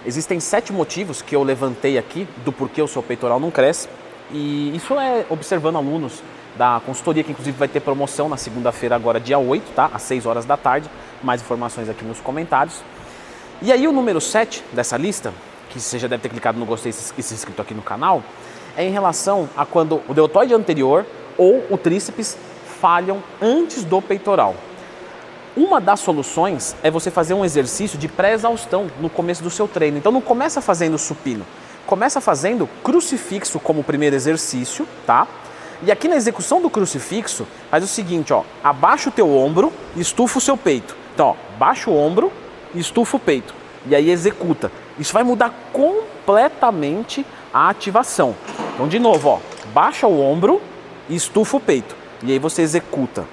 Existem 7 motivos que eu levantei aqui do porquê o seu peitoral não cresce. E isso é observando alunos da consultoria, que inclusive vai ter promoção na segunda-feira, agora dia 8, tá? Às 6 horas da tarde. Mais informações aqui nos comentários. E aí o número 7 dessa lista, que você já deve ter clicado no gostei e se inscrito aqui no canal, é em relação a quando o deltoide anterior ou o tríceps falham antes do peitoral. Uma das soluções é você fazer um exercício de pré-exaustão no começo do seu treino. Então não começa fazendo supino, começa fazendo crucifixo como primeiro exercício, tá? E aqui na execução do crucifixo, faz o seguinte, ó, abaixa o teu ombro e estufa o seu peito. Então, ó, baixa o ombro e estufa o peito. E aí executa. Isso vai mudar completamente a ativação. Então, de novo, ó, baixa o ombro e estufa o peito. E aí você executa.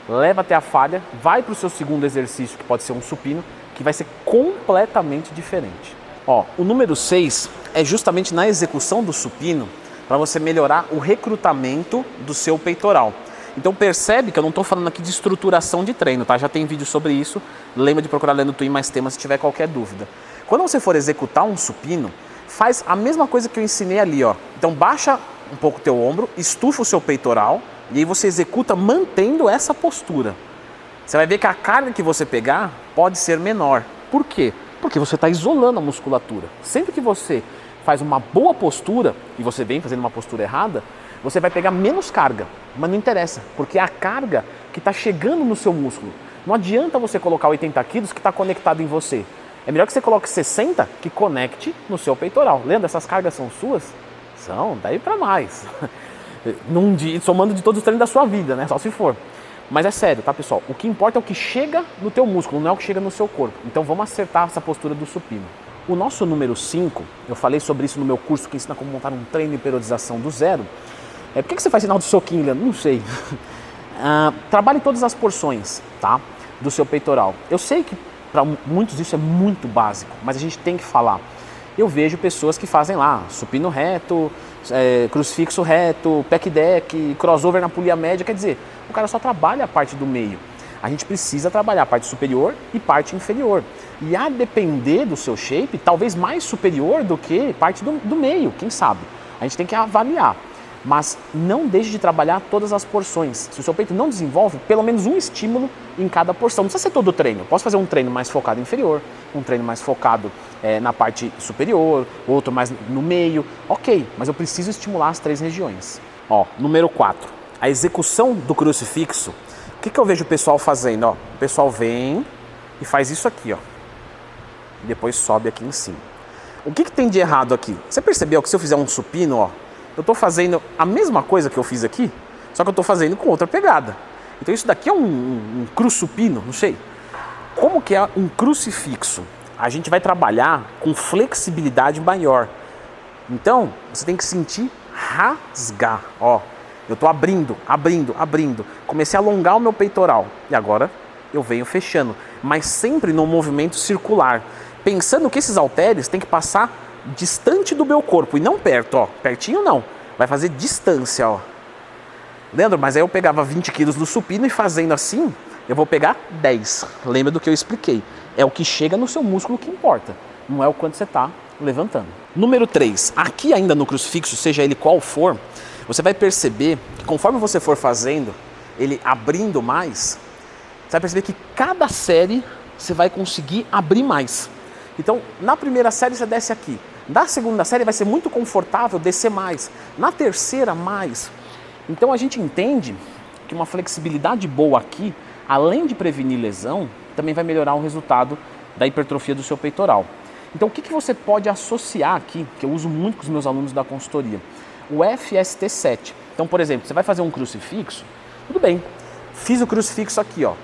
Leva até a falha, vai para o seu segundo exercício, que pode ser um supino, que vai ser completamente diferente. Ó, o número 6 é justamente na execução do supino, para você melhorar o recrutamento do seu peitoral. Então percebe que eu não estou falando aqui de estruturação de treino, tá? Já tem vídeo sobre isso, lembra de procurar Leandro Twin mais temas se tiver qualquer dúvida. Quando você for executar um supino, faz a mesma coisa que eu ensinei ali, ó. Então baixa um pouco o teu ombro, estufa o seu peitoral, e aí você executa mantendo essa postura. Você vai ver que a carga que você pegar pode ser menor. Por quê? Porque você está isolando a musculatura. Sempre que você faz uma boa postura, e você vem fazendo uma postura errada, você vai pegar menos carga. Mas não interessa, porque é a carga que está chegando no seu músculo. Não adianta você colocar 80 quilos que está conectado em você. É melhor que você coloque 60 que conecte no seu peitoral. Lembra, essas cargas são suas? São, daí para mais. Num dia, somando de todos os treinos da sua vida, né? Só se for. Mas é sério, tá, pessoal? O que importa é o que chega no teu músculo, não é o que chega no seu corpo. Então vamos acertar essa postura do supino. O nosso número 5, eu falei sobre isso no meu curso que ensina como montar um treino de periodização do zero. Por que você faz sinal do soquinho, Leandro? Não sei. Trabalhe todas as porções, tá? Do seu peitoral. Eu sei que para muitos isso é muito básico, mas a gente tem que falar. Eu vejo pessoas que fazem lá supino reto, crucifixo reto, pec deck, crossover na polia média, quer dizer, o cara só trabalha a parte do meio. A gente precisa trabalhar a parte superior e parte inferior. E a depender do seu shape, talvez mais superior do que parte do meio, quem sabe. A gente tem que avaliar. Mas não deixe de trabalhar todas as porções. Se o seu peito não desenvolve, pelo menos um estímulo em cada porção. Não precisa ser todo o treino. Posso fazer um treino mais focado em inferior, um treino mais focado na parte superior, outro mais no meio. Ok, mas eu preciso estimular as 3 regiões. Ó, número 4. A execução do crucifixo. O que eu vejo o pessoal fazendo? Ó, o pessoal vem e faz isso aqui, ó. E depois sobe aqui em cima. O que tem de errado aqui? Você percebeu que se eu fizer um supino, ó, eu estou fazendo a mesma coisa que eu fiz aqui, só que eu estou fazendo com outra pegada. Então isso daqui é um crucipino, não sei. Como que é um crucifixo? A gente vai trabalhar com flexibilidade maior. Então, você tem que sentir rasgar, ó. Eu estou abrindo, abrindo, abrindo. Comecei a alongar o meu peitoral. E agora eu venho fechando. Mas sempre num movimento circular. Pensando que esses halteres têm que passar distante do meu corpo e não perto, ó. Pertinho não. Vai fazer distância, ó. Leandro, mas aí eu pegava 20 quilos no supino e fazendo assim, eu vou pegar 10. Lembra do que eu expliquei. É o que chega no seu músculo que importa. Não é o quanto você está levantando. Número 3. Aqui ainda no crucifixo, seja ele qual for, você vai perceber que conforme você for fazendo, ele abrindo mais, você vai perceber que cada série você vai conseguir abrir mais. Então, na primeira série você desce aqui. Na segunda série vai ser muito confortável descer mais. Na terceira, mais. Então a gente entende que uma flexibilidade boa aqui, além de prevenir lesão, também vai melhorar o resultado da hipertrofia do seu peitoral. Então o que você pode associar aqui, que eu uso muito com os meus alunos da consultoria? O FST7. Então, por exemplo, você vai fazer um crucifixo, tudo bem, fiz o crucifixo aqui, ó.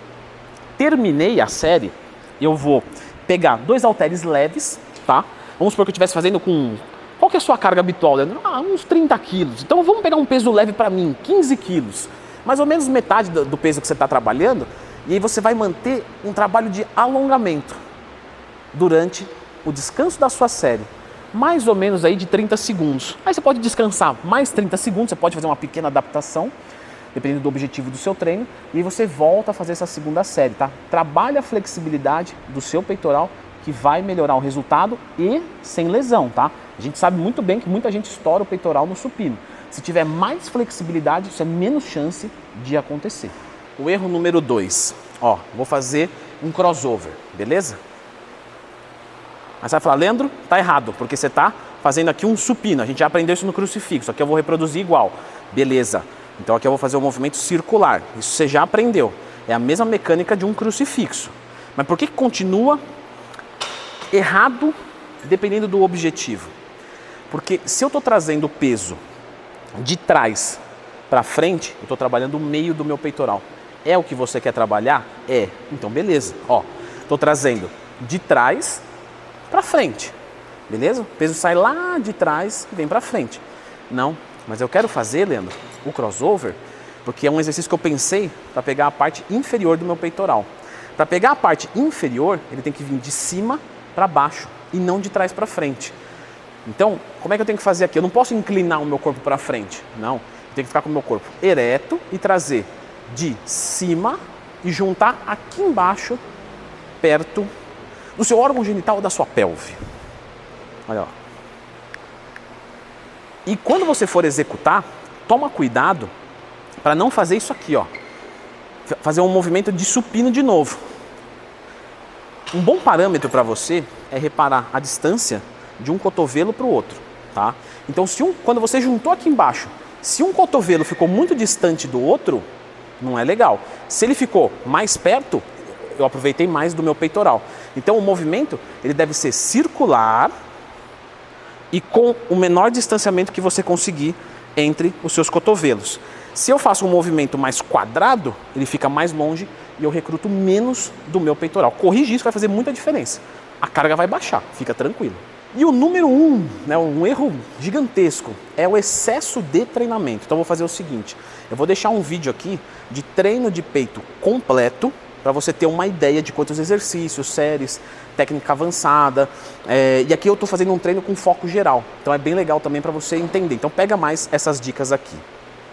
Terminei a série, eu vou pegar 2 halteres leves, tá? Vamos supor que eu estivesse fazendo com... Qual que é a sua carga habitual, Leandro? Uns 30 quilos. Então vamos pegar um peso leve para mim, 15 quilos. Mais ou menos metade do peso que você está trabalhando. E aí você vai manter um trabalho de alongamento durante o descanso da sua série. Mais ou menos aí de 30 segundos. Aí você pode descansar mais 30 segundos, você pode fazer uma pequena adaptação, dependendo do objetivo do seu treino, e aí você volta a fazer essa segunda série, tá? Trabalha a flexibilidade do seu peitoral, que vai melhorar o resultado e sem lesão, tá? A gente sabe muito bem que muita gente estoura o peitoral no supino. Se tiver mais flexibilidade, isso é menos chance de acontecer. O erro número 2, ó, vou fazer um crossover, beleza? Aí você vai falar, Leandro, tá errado, porque você tá fazendo aqui um supino, a gente já aprendeu isso no crucifixo, aqui eu vou reproduzir igual, beleza. Então aqui eu vou fazer um movimento circular, isso você já aprendeu, é a mesma mecânica de um crucifixo. Mas por que continua errado dependendo do objetivo? Porque se eu estou trazendo o peso de trás para frente, eu estou trabalhando o meio do meu peitoral. É o que você quer trabalhar? É. Então beleza, ó, estou trazendo de trás para frente, beleza? O peso sai lá de trás e vem para frente. Não, mas eu quero fazer, Leandro, o crossover, porque é um exercício que eu pensei para pegar a parte inferior do meu peitoral. Para pegar a parte inferior, ele tem que vir de cima para baixo e não de trás para frente. Então, como é que eu tenho que fazer aqui? Eu não posso inclinar o meu corpo para frente, não. Eu tenho que ficar com o meu corpo ereto e trazer de cima e juntar aqui embaixo, perto do seu órgão genital ou da sua pelve. Olha, ó. E quando você for executar, toma cuidado para não fazer isso aqui, ó. Fazer um movimento de supino de novo. Um bom parâmetro para você é reparar a distância de um cotovelo para o outro, tá? Então, quando você juntou aqui embaixo, se um cotovelo ficou muito distante do outro, não é legal. Se ele ficou mais perto, eu aproveitei mais do meu peitoral. Então, o movimento ele deve ser circular e com o menor distanciamento que você conseguir entre os seus cotovelos. Se eu faço um movimento mais quadrado, ele fica mais longe e eu recruto menos do meu peitoral. Corrigir isso vai fazer muita diferença. A carga vai baixar, fica tranquilo. E o número 1, né, um erro gigantesco, é o excesso de treinamento. Então eu vou fazer o seguinte, eu vou deixar um vídeo aqui de treino de peito completo, para você ter uma ideia de quantos exercícios, séries, técnica avançada. E aqui eu estou fazendo um treino com foco geral, então é bem legal também para você entender. Então pega mais essas dicas aqui.